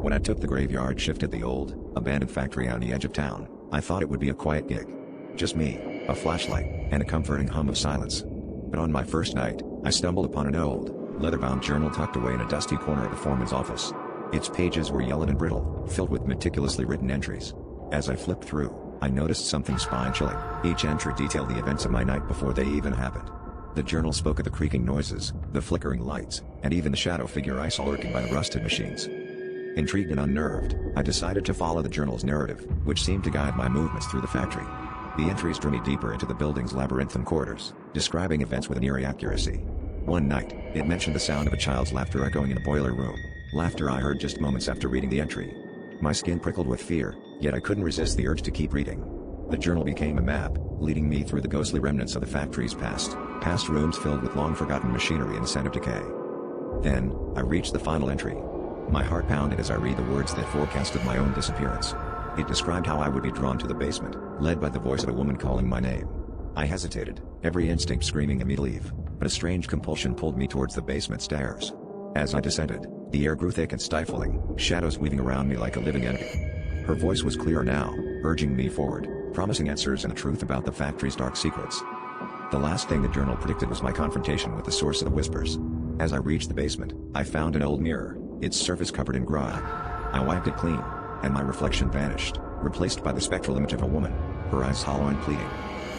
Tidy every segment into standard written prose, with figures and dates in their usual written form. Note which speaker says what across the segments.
Speaker 1: When I took the graveyard shift at the old, abandoned factory on the edge of town, I thought it would be a quiet gig. Just me, a flashlight, and a comforting hum of silence. But on my first night, I stumbled upon an old, leather-bound journal tucked away in a dusty corner of the foreman's office. Its pages were yellowed and brittle, filled with meticulously written entries. As I flipped through, I noticed something spine-chilling. Each entry detailed the events of my night before they even happened. The journal spoke of the creaking noises, the flickering lights, and even the shadow figure I saw lurking by the rusted machines. Intrigued and unnerved, I decided to follow the journal's narrative, which seemed to guide my movements through the factory. The entries drew me deeper into the building's labyrinthine corridors, describing events with an eerie accuracy. One night, it mentioned the sound of a child's laughter echoing in the boiler room, laughter I heard just moments after reading the entry. My skin prickled with fear, yet I couldn't resist the urge to keep reading. The journal became a map, leading me through the ghostly remnants of the factory's past rooms filled with long-forgotten machinery and scent of decay. Then, I reached the final entry. My heart pounded as I read the words that forecasted my own disappearance. It described how I would be drawn to the basement, led by the voice of a woman calling my name. I hesitated, every instinct screaming at me to leave, but a strange compulsion pulled me towards the basement stairs. As I descended, the air grew thick and stifling, shadows weaving around me like a living enemy. Her voice was clearer now, urging me forward, promising answers and the truth about the factory's dark secrets. The last thing the journal predicted was my confrontation with the source of the whispers. As I reached the basement, I found an old mirror, its surface covered in grime. I wiped it clean, and my reflection vanished, replaced by the spectral image of a woman, her eyes hollow and pleading.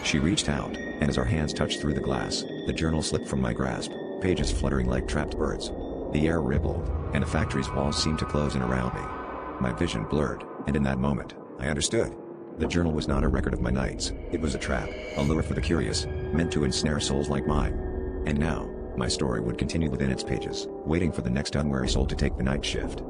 Speaker 1: She reached out, and as our hands touched through the glass, the journal slipped from my grasp, pages fluttering like trapped birds. The air rippled, and the factory's walls seemed to close in around me. My vision blurred, and in that moment, I understood. The journal was not a record of my nights, it was a trap, a lure for the curious, meant to ensnare souls like mine. And now, my story would continue within its pages, waiting for the next unwary soul to take the night shift.